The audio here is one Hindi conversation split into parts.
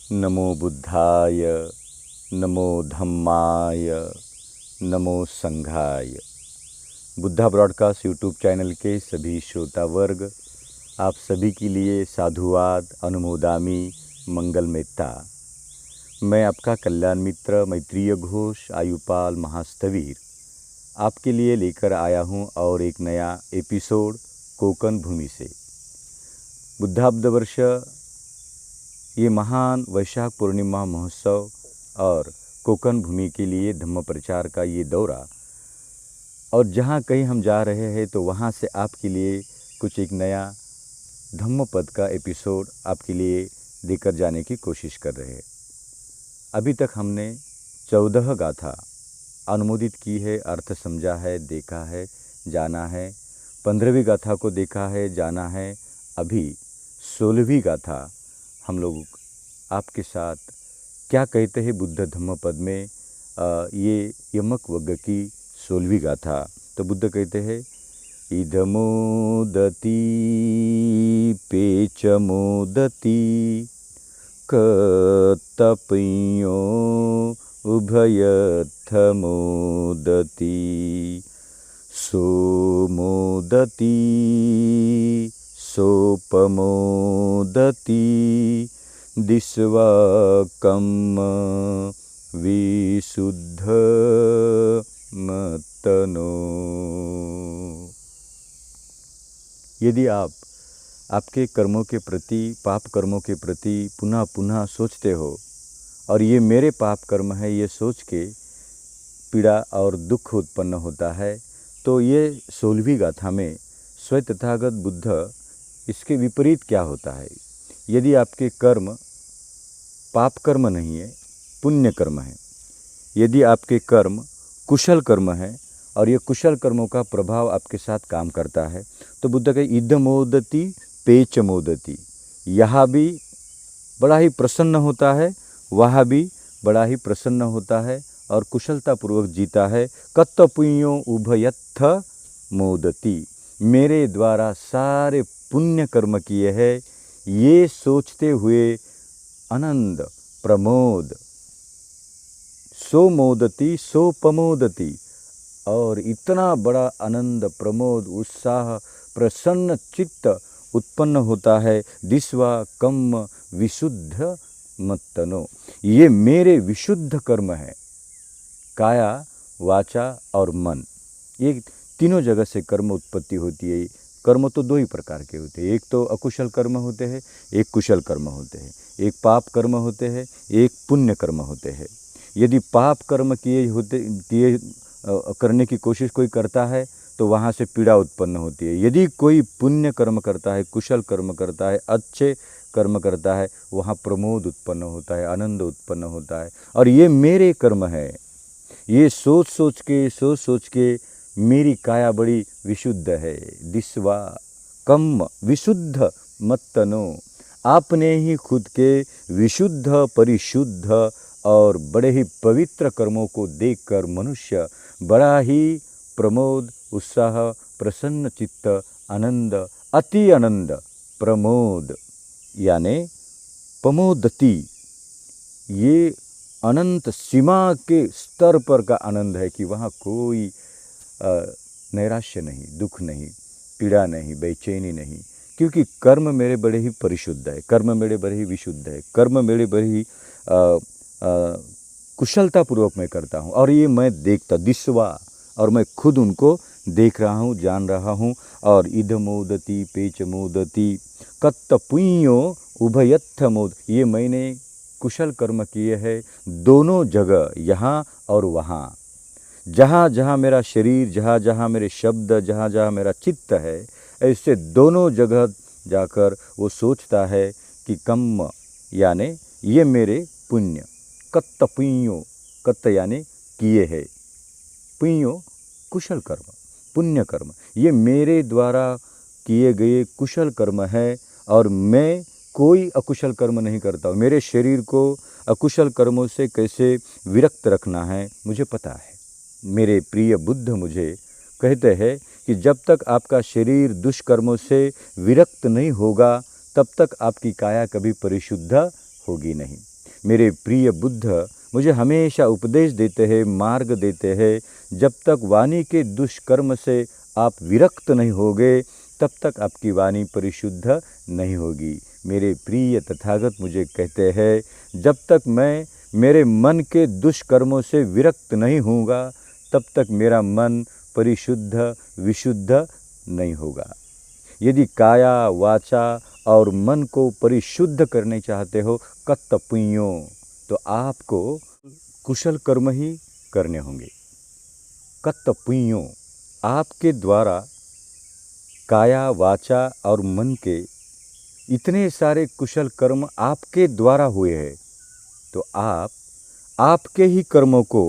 नमो बुद्धाय, नमो धम्माय, नमो संघाय। बुद्धा ब्रॉडकास्ट यूट्यूब चैनल के सभी श्रोता वर्ग, आप सभी के लिए साधुवाद, अनुमोदामी, मंगलमेत्ता। मैं आपका कल्याण मित्र मैत्रेय घोष आयुपाल महास्थवीर आपके लिए लेकर आया हूं और एक नया एपिसोड कोकण भूमि से। बुद्धाब्द वर्ष ये महान वैशाख पूर्णिमा महोत्सव और कोकण भूमि के लिए धम्म प्रचार का ये दौरा, और जहाँ कहीं हम जा रहे हैं तो वहाँ से आपके लिए कुछ एक नया धम्म पद का एपिसोड आपके लिए देकर जाने की कोशिश कर रहे हैं। अभी तक हमने 14 गाथा अनुमोदित की है, अर्थ समझा है, देखा है, जाना है। 15वीं गाथा को देखा है, जाना है। अभी 16वीं गाथा हम लोग आपके साथ क्या कहते हैं बुद्ध धम्म पद में, ये यमक वग्ग की 16वीं गाथा। तो बुद्ध कहते हैं, इदमोदती पेचमोदती कतपयो उभयत्थमोदती सोमोदती सोपमोदती दिस्वाकम्म विशुद्ध मतनो। यदि आप आपके कर्मों के प्रति, पाप कर्मों के प्रति पुनः पुनः सोचते हो और ये मेरे पाप कर्म है ये सोच के पीड़ा और दुख उत्पन्न होता है, तो ये 16वीं गाथा में स्वयं तथागत बुद्ध इसके विपरीत क्या होता है। यदि आपके कर्म पाप कर्म नहीं है, पुण्य कर्म है, यदि आपके कर्म कुशल कर्म है और ये कुशल कर्मों का प्रभाव आपके साथ काम करता है, तो बुद्ध के इदमोदती पेचमोदती, यहाँ भी बड़ा ही प्रसन्न होता है, वहाँ भी बड़ा ही प्रसन्न होता है और कुशलतापूर्वक जीता है। कत्तपुण्यो उभयत्थ मोदती, मेरे द्वारा सारे पुण्य कर्म किए हैं ये सोचते हुए आनंद प्रमोद, सो मोदती सो पमोदती, और इतना बड़ा आनंद प्रमोद उत्साह प्रसन्न चित्त उत्पन्न होता है। दिस्वा कम्म विशुद्ध मत्तनो, ये मेरे विशुद्ध कर्म है, काया वाचा और मन, ये तीनों जगह से कर्म उत्पत्ति होती है। कर्म तो दो ही प्रकार के होते हैं, एक तो अकुशल कर्म होते हैं, एक कुशल कर्म होते हैं, एक पाप कर्म होते हैं, एक पुण्य कर्म होते हैं। यदि पाप कर्म किए करने की कोशिश कोई करता है तो वहाँ से पीड़ा उत्पन्न होती है। यदि कोई पुण्य कर्म करता है, कुशल कर्म करता है, अच्छे कर्म करता है, वहाँ प्रमोद उत्पन्न होता है, आनंद उत्पन्न होता है। और ये मेरे कर्म है, ये सोच सोच के मेरी काया बड़ी विशुद्ध है। दिस्वा कम्म विशुद्ध मत्तनो, आपने ही खुद के विशुद्ध परिशुद्ध और बड़े ही पवित्र कर्मों को देखकर मनुष्य बड़ा ही प्रमोद उत्साह प्रसन्न चित्त आनंद अति आनंद प्रमोद यानी पमोदती, ये अनंत सीमा के स्तर पर का आनंद है कि वहाँ कोई नैराश्य नहीं, दुख नहीं, पीड़ा नहीं, बेचैनी नहीं, क्योंकि कर्म मेरे बड़े ही परिशुद्ध है, कर्म मेरे बड़े ही विशुद्ध है, कर्म मेरे बड़े ही कुशलतापूर्वक मैं करता हूँ। और ये मैं देखता दिस्वा, और मैं खुद उनको देख रहा हूँ, जान रहा हूँ। और इदमोदती पेचमोदती कत्तपुण्यो उभयत्थ मोद, ये मैंने कुशल कर्म किए हैं दोनों जगह, यहाँ और वहाँ, जहाँ जहाँ मेरा शरीर, जहाँ जहाँ मेरे शब्द, जहाँ जहाँ मेरा चित्त है, ऐसे दोनों जगह जाकर वो सोचता है कि कम्म यानी ये मेरे पुण्य, कत्त पुण्यो, कत्त यानी किए है, पुण्यो कुशल कर्म, पुण्य कर्म, ये मेरे द्वारा किए गए कुशल कर्म है और मैं कोई अकुशल कर्म नहीं करता हूँ। मेरे शरीर को अकुशल कर्मों से कैसे विरक्त रखना है मुझे पता है। मेरे प्रिय बुद्ध मुझे कहते हैं कि जब तक आपका शरीर दुष्कर्मों से विरक्त नहीं होगा तब तक आपकी काया कभी परिशुद्ध होगी नहीं। मेरे प्रिय बुद्ध मुझे हमेशा उपदेश देते हैं, मार्ग देते हैं, जब तक वाणी के दुष्कर्म से आप विरक्त नहीं होगे तब तक आपकी वाणी परिशुद्ध नहीं होगी। मेरे प्रिय तथागत मुझे कहते हैं, जब तक मैं मेरे मन के दुष्कर्मों से विरक्त नहीं होऊंगा तब तक मेरा मन परिशुद्ध विशुद्ध नहीं होगा। यदि काया वाचा और मन को परिशुद्ध करने चाहते हो कर्तव्यों, तो आपको कुशल कर्म ही करने होंगे। कर्तव्यों, आपके द्वारा काया वाचा और मन के इतने सारे कुशल कर्म आपके द्वारा हुए हैं, तो आप आपके ही कर्मों को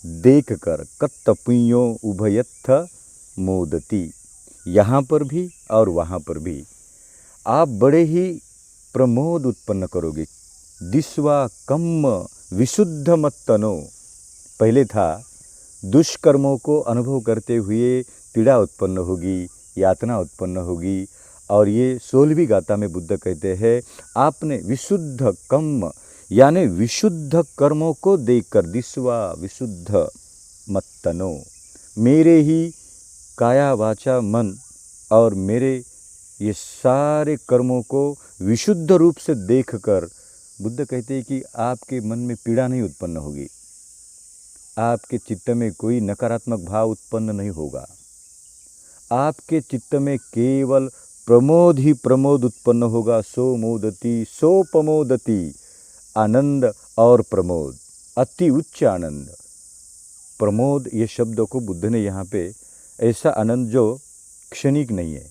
देखकर कर्तव्यों उभयत्थ मोदति, यहाँ पर भी और वहाँ पर भी आप बड़े ही प्रमोद उत्पन्न करोगे। दिस्वा कम्म विशुद्ध मत्तनो, पहले था दुष्कर्मों को अनुभव करते हुए पीड़ा उत्पन्न होगी, यातना उत्पन्न होगी, और ये 16वीं गाथा में बुद्ध कहते हैं आपने विशुद्ध कम्म यानी विशुद्ध कर्मों को देखकर, दिस्वा विशुद्ध मत्तनो, मेरे ही काया वाचा मन और मेरे ये सारे कर्मों को विशुद्ध रूप से देखकर बुद्ध कहते हैं कि आपके मन में पीड़ा नहीं उत्पन्न होगी, आपके चित्त में कोई नकारात्मक भाव उत्पन्न नहीं होगा, आपके चित्त में केवल प्रमोद ही प्रमोद उत्पन्न होगा। सो मोदति सोपमोदति, आनंद और प्रमोद, अति उच्च आनंद। प्रमोद ये शब्दों को बुद्ध ने यहाँ पे ऐसा आनंद जो क्षणिक नहीं है,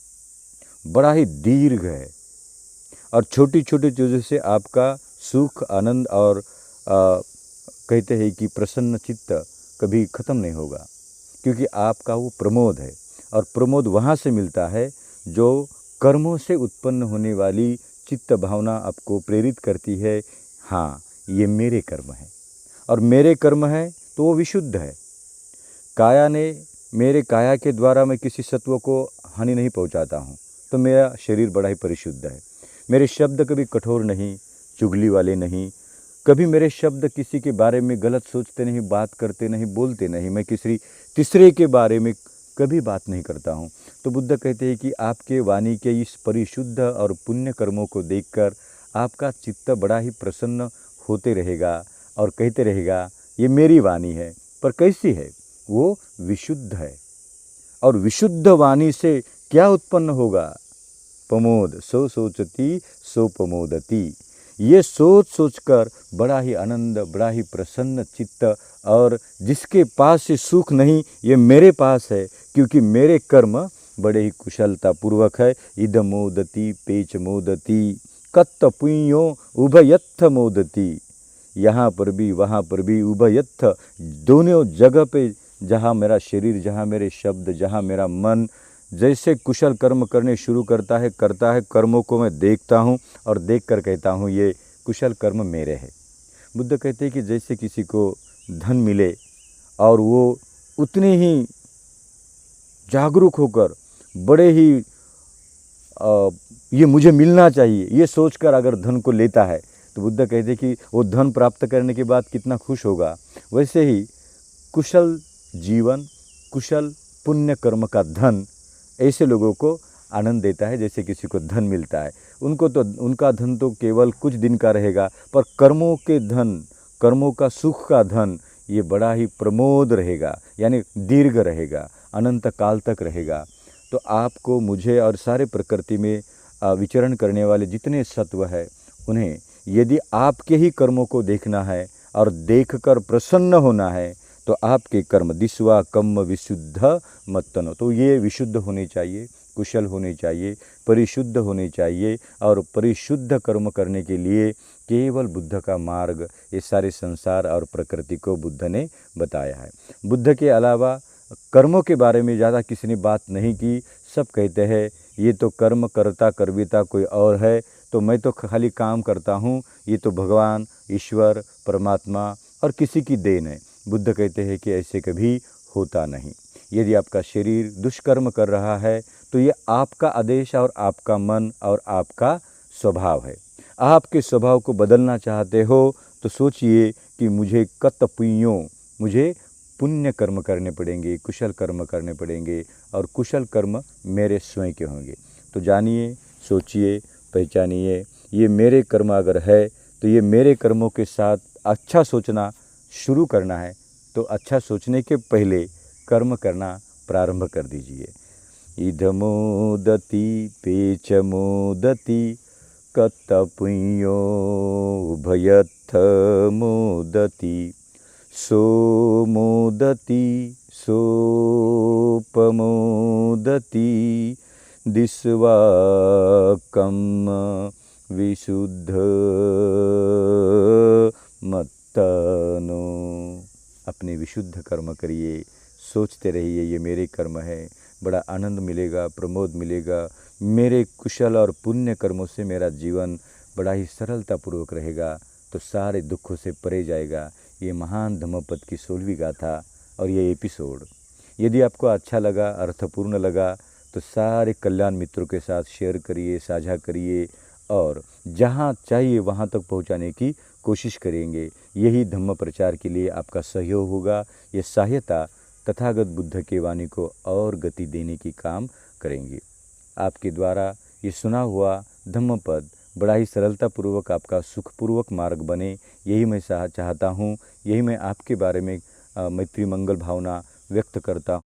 बड़ा ही दीर्घ है, और छोटी छोटी चीज़ों से आपका सुख आनंद और कहते हैं कि प्रसन्न चित्त कभी ख़त्म नहीं होगा, क्योंकि आपका वो प्रमोद है। और प्रमोद वहाँ से मिलता है जो कर्मों से उत्पन्न होने वाली चित्त भावना आपको प्रेरित करती है, हाँ ये मेरे कर्म है, और मेरे कर्म है तो वो विशुद्ध है। काया ने, मेरे काया के द्वारा मैं किसी सत्व को हानि नहीं पहुँचाता हूँ, तो मेरा शरीर बड़ा ही परिशुद्ध है। मेरे शब्द कभी कठोर नहीं, चुगली वाले नहीं, कभी मेरे शब्द किसी के बारे में गलत सोचते नहीं, बात करते नहीं, बोलते नहीं, मैं किसी तीसरे के बारे में कभी बात नहीं करता हूँ। तो बुद्ध कहते हैं कि आपके वाणी के इस परिशुद्ध और पुण्य कर्मों को देखकर आपका चित्त बड़ा ही प्रसन्न होते रहेगा और कहते रहेगा ये मेरी वाणी है, पर कैसी है? वो विशुद्ध है। और विशुद्ध वाणी से क्या उत्पन्न होगा? प्रमोद, सो सोचती सो प्रमोदति। ये सोच सोचकर बड़ा ही आनंद, बड़ा ही प्रसन्न चित्त, और जिसके पास से सुख नहीं, ये मेरे पास है, क्योंकि मेरे कर्म बड़े ही कुशलता पूर्वक है। इद मोदति पेच मोदति कत्त पुण्यो उभयत्थ मोदति, यहाँ पर भी वहाँ पर भी उभयत्थ, दोनों जगह पे, जहाँ मेरा शरीर, जहाँ मेरे शब्द, जहाँ मेरा मन जैसे कुशल कर्म करने शुरू करता है कर्मों को मैं देखता हूँ और देखकर कहता हूँ ये कुशल कर्म मेरे हैं। बुद्ध कहते हैं कि जैसे किसी को धन मिले और वो उतने ही जागरूक होकर बड़े ही ये मुझे मिलना चाहिए ये सोचकर अगर धन को लेता है, तो बुद्ध कहते हैं कि वो धन प्राप्त करने के बाद कितना खुश होगा। वैसे ही कुशल जीवन, कुशल पुण्य कर्म का धन ऐसे लोगों को आनंद देता है। जैसे किसी को धन मिलता है, उनको तो उनका धन तो केवल कुछ दिन का रहेगा, पर कर्मों के धन, कर्मों का सुख का धन, ये बड़ा ही प्रमोद रहेगा, यानी दीर्घ रहेगा, अनंत काल तक रहेगा। तो आपको, मुझे और सारे प्रकृति में विचरण करने वाले जितने सत्व है, उन्हें यदि आपके ही कर्मों को देखना है और देखकर प्रसन्न होना है, तो आपके कर्म दिस्वा कम्म विशुद्ध मत्तनो, तो ये विशुद्ध होने चाहिए, कुशल होने चाहिए, परिशुद्ध होने चाहिए। और परिशुद्ध कर्म करने के लिए केवल बुद्ध का मार्ग ये सारे संसार और प्रकृति को बुद्ध ने बताया है। बुद्ध के अलावा कर्मों के बारे में ज़्यादा किसी ने बात नहीं की। सब कहते हैं ये तो कर्म करता कर्विता कोई और है, तो मैं तो खाली काम करता हूँ, ये तो भगवान, ईश्वर, परमात्मा और किसी की देन है। बुद्ध कहते हैं कि ऐसे कभी होता नहीं। यदि आपका शरीर दुष्कर्म कर रहा है, तो ये आपका आदेश और आपका मन और आपका स्वभाव है। आपके स्वभाव को बदलना चाहते हो तो सोचिए कि मुझे मुझे पुण्य कर्म करने पड़ेंगे, कुशल कर्म करने पड़ेंगे, और कुशल कर्म मेरे स्वयं के होंगे। तो जानिए, सोचिए, पहचानिए, ये मेरे कर्म अगर है तो ये मेरे कर्मों के साथ अच्छा सोचना शुरू करना है, तो अच्छा सोचने के पहले कर्म करना प्रारंभ कर दीजिए। इदमोदति पेचमोदति कत्तपुण्यो उभयत्थ मोदति सोमोदति सोपमोदति दिस्वाकं विशुद्ध मत्तनो। अपने विशुद्ध कर्म करिए, सोचते रहिए ये मेरे कर्म है, बड़ा आनंद मिलेगा, प्रमोद मिलेगा। मेरे कुशल और पुण्य कर्मों से मेरा जीवन बड़ा ही सरलतापूर्वक रहेगा, तो सारे दुखों से परे जाएगा। ये महान धम्मपद की 16वीं गाथा और ये एपिसोड यदि आपको अच्छा लगा, अर्थपूर्ण लगा, तो सारे कल्याण मित्रों के साथ शेयर करिए, साझा करिए, और जहाँ चाहिए वहाँ तक पहुँचाने की कोशिश करेंगे। यही धम्म प्रचार के लिए आपका सहयोग होगा। ये सहायता तथागत बुद्ध के वाणी को और गति देने की काम करेंगे। आपके द्वारा ये सुना हुआ धम्मपद बड़ा ही सरलतापूर्वक आपका सुखपूर्वक मार्ग बने, यही मैं चाहता हूँ। यही मैं आपके बारे में मैत्री मंगल भावना व्यक्त करता हूँ।